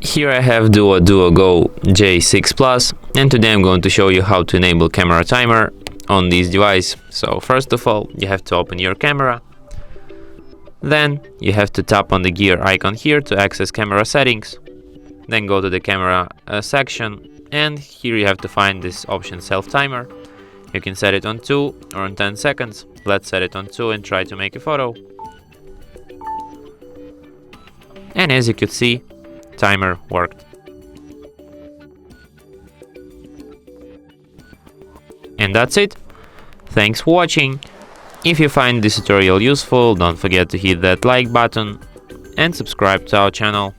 Here I have DUODUOGO J6 Plus, and today I'm going to show you how to enable camera timer on this device. So first of all, you have to open your camera. Then you have to tap on the gear icon here to access camera settings. Then go to the camera section, and here you have to find this option self timer. You can set it on 2 or on 10 seconds. Let's set it on 2 and try to make a photo. And as you could see, timer worked. And that's it. Thanks for watching. If you find this tutorial useful, don't forget to hit that like button and subscribe to our channel.